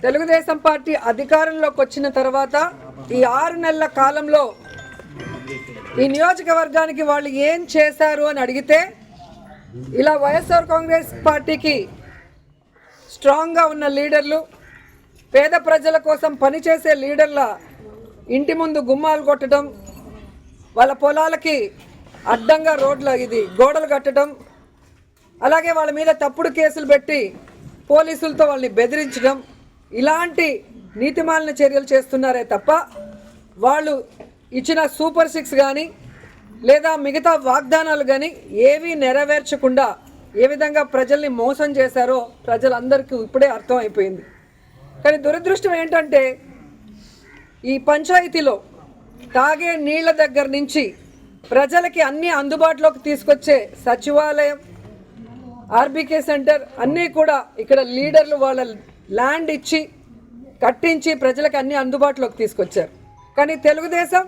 Telugu Desam party అధికారంలోకి వచ్చిన తర్వాత ఈ 6 నెలల కాలంలో ఈ నియోజకవర్గానికి వాళ్ళు ఏం చేశారు అని అడిగితే ఇలా వైఎస్ఆర్ కాంగ్రెస్ పార్టీకి స్ట్రాంగ్గా ఉన్న లీడర్లు, పేద ప్రజల కోసం పనిచేసే లీడర్ల ఇంటి ముందు గుమ్మాలు కొట్టడం, వాళ్ళ పొలాలకి అడ్డంగా గోడలు కట్టడం, అలాగే వాళ్ళ మీద తప్పుడు కేసులు పెట్టి పోలీసులతో వాళ్ళని బెదిరించడం, ఇలాంటి నీతిమాలిన చర్యలు చేస్తున్నారే తప్ప వాళ్ళు ఇచ్చిన సూపర్ 6 కానీ లేదా మిగతా వాగ్దానాలు కానీ ఏవీ నెరవేర్చకుండా ఏ విధంగా ప్రజల్ని మోసం చేశారో ప్రజలందరికీ ఇప్పుడే అర్థమైపోయింది. కానీ దురదృష్టం ఏంటంటే ఈ పంచాయతీలో తాగే నీళ్ల దగ్గర నుంచి ప్రజలకి అన్నీ అందుబాటులోకి తీసుకొచ్చే సచివాలయం, ఆర్బీకే సెంటర్ అన్నీ కూడా ఇక్కడ లీడర్లు వాళ్ళ ల్యాండ్ ఇచ్చి కట్టించి ప్రజలకు అన్నీ అందుబాటులోకి తీసుకొచ్చారు. కానీ తెలుగుదేశం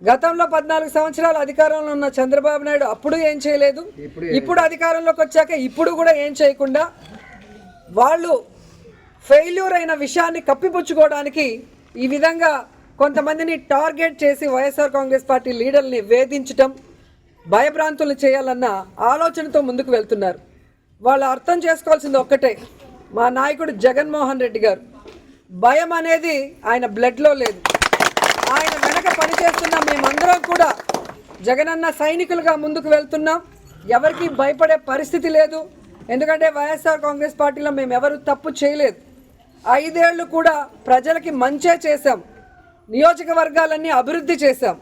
గతంలో 14 సంవత్సరాలు అధికారంలో ఉన్న చంద్రబాబు నాయుడు అప్పుడు ఏం చేయలేదు, ఇప్పుడు అధికారంలోకి వచ్చాక ఇప్పుడు కూడా ఏం చేయకుండా వాళ్ళు ఫెయిల్యూర్ అయిన విషయాన్ని కప్పిపుచ్చుకోవడానికి ఈ విధంగా కొంతమందిని టార్గెట్ చేసి వైఎస్ఆర్ కాంగ్రెస్ పార్టీ లీడర్ని వేధించడం, భయభ్రాంతులు చేయాలన్న ఆలోచనతో ముందుకు వెళ్తున్నారు. వాళ్ళు అర్థం చేసుకోవాల్సింది ఒక్కటే, మా నాయకుడు జగన్మోహన్ రెడ్డి గారు భయం అనేది ఆయన బ్లడ్లో లేదు. ఆయన వెనక పనిచేస్తున్న మేమందరం కూడా జగనన్న సైనికులుగా ముందుకు వెళ్తున్నాం. ఎవరికి భయపడే పరిస్థితి లేదు. ఎందుకంటే వైఎస్ఆర్ కాంగ్రెస్ పార్టీలో మేము ఎవరు తప్పు చేయలేదు. 5 ఏళ్ళు కూడా ప్రజలకి మంచే చేశాం, నియోజకవర్గాలన్నీ అభివృద్ధి చేశాం.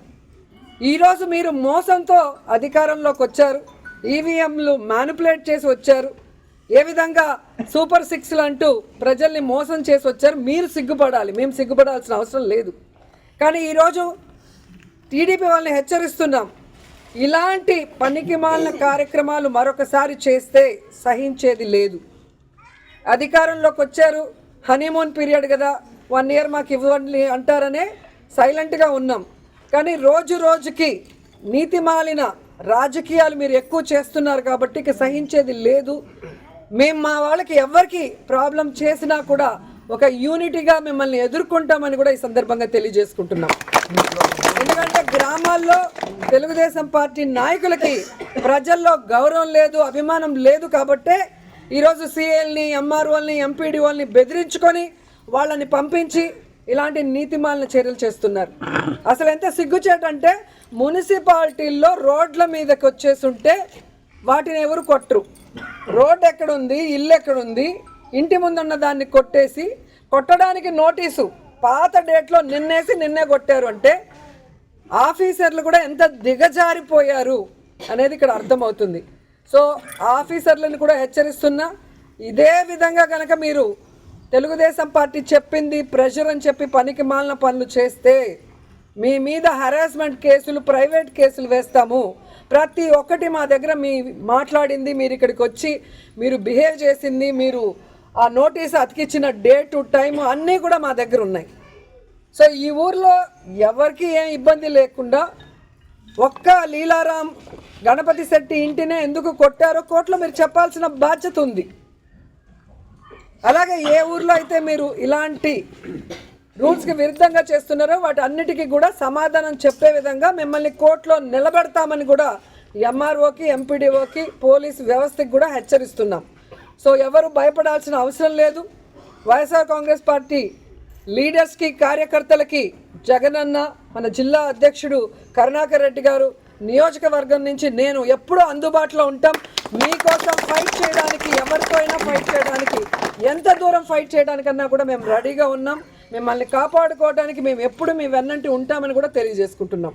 ఈరోజు మీరు మోసంతో అధికారంలోకి వచ్చారు, ఈవీఎంలు మ్యానిపులేట్ చేసి వచ్చారు, ఏ విధంగా సూపర్ 6లు అంటూ ప్రజల్ని మోసం చేసి వచ్చారు. మీరు సిగ్గుపడాలి, మేము సిగ్గుపడాల్సిన అవసరం లేదు. కానీ ఈరోజు టీడీపీ వాళ్ళని హెచ్చరిస్తున్నాం, ఇలాంటి పనికిమాలిన కార్యక్రమాలు మరొకసారి చేస్తే సహించేది లేదు. అధికారంలోకి వచ్చారు, హనీమూన్ పీరియడ్ కదా, 1 ఇయర్ మాకు ఇవ్వండి అంటారనే సైలెంట్గా ఉన్నాం. కానీ రోజు రోజుకి నీతిమాలిన రాజకీయాలు మీరు ఎక్కువ చేస్తున్నారు కాబట్టి ఇక సహించేది లేదు. మేము మా వాళ్ళకి ఎవరికి ప్రాబ్లం చేసినా కూడా ఒక యూనిటీగా మిమ్మల్ని ఎదుర్కొంటామని కూడా ఈ సందర్భంగా తెలియజేసుకుంటున్నాం. ఎందుకంటే గ్రామాల్లో తెలుగుదేశం పార్టీ నాయకులకి ప్రజల్లో గౌరవం లేదు, అభిమానం లేదు కాబట్టే ఈరోజు సీఎల్ని, ఎంఆర్ఓల్ని, ఎంపీడీఓల్ని బెదిరించుకొని వాళ్ళని పంపించి ఇలాంటి నీతిమాలిన చర్యలు చేస్తున్నారు. అసలు ఎంత సిగ్గుచేటంటే మున్సిపాలిటీల్లో రోడ్ల మీదకి వచ్చేస్తుంటే వాటిని ఎవరు కొట్టరు. రోడ్ ఎక్కడుంది, ఇల్లు ఎక్కడుంది, ఇంటి ముందున్న దాన్ని కొట్టడానికి నోటీసు పాత డేట్లో నిన్నే కొట్టారు అంటే ఆఫీసర్లు కూడా ఎంత దిగజారిపోయారు అనేది ఇక్కడ అర్థమవుతుంది. సో ఆఫీసర్లను కూడా హెచ్చరిస్తున్నా, ఇదే విధంగా కనుక మీరు తెలుగుదేశం పార్టీ చెప్పింది ప్రెషర్ అని చెప్పి పనికి మాలిన పనులు చేస్తే మీ మీద హరాస్మెంట్ కేసులు, ప్రైవేట్ కేసులు వేస్తాము. ప్రతి ఒక్కటి మా దగ్గర మీ మాట్లాడింది, మీరు ఇక్కడికి వచ్చి మీరు బిహేవ్ చేసింది, మీరు ఆ నోటీస్ అతికిచ్చిన డేటు, టైము అన్నీ కూడా మా దగ్గర ఉన్నాయి. సో ఈ ఊర్లో ఎవరికి ఏం ఇబ్బంది లేకుండా ఒక్క లీలారాం గణపతి శెట్టి ఇంటినే ఎందుకు కొట్టారో కోర్టులో మీరు చెప్పాల్సిన బాధ్యత ఉంది. అలాగే ఏ ఊర్లో అయితే మీరు ఇలాంటి రూల్స్కి విరుద్ధంగా చేస్తున్నారో వాటి అన్నిటికీ కూడా సమాధానం చెప్పే విధంగా మిమ్మల్ని కోర్టులో నిలబెడతామని కూడా ఎంఆర్ఓకి, ఎంపీడీఓకి, పోలీసు వ్యవస్థకి కూడా హెచ్చరిస్తున్నాం. సో ఎవరు భయపడాల్సిన అవసరం లేదు. వైఎస్ఆర్ కాంగ్రెస్ పార్టీ లీడర్స్కి, కార్యకర్తలకి జగనన్న, మన జిల్లా అధ్యక్షుడు కరుణాకర్ రెడ్డి గారు, నియోజకవర్గం నుంచి నేను ఎప్పుడూ అందుబాటులో ఉంటాం. మీకోసం ఫైట్ చేయడానికి, ఎవరితో అయినా ఫైట్ చేయడానికి, ఎంత దూరం ఫైట్ చేయడానికన్నా కూడా మేము రెడీగా ఉన్నాం. మిమ్మల్ని కాపాడుకోవడానికి మేము ఎప్పుడు మీ వెన్నంటి ఉంటామని కూడా తెలియజేసుకుంటున్నాం.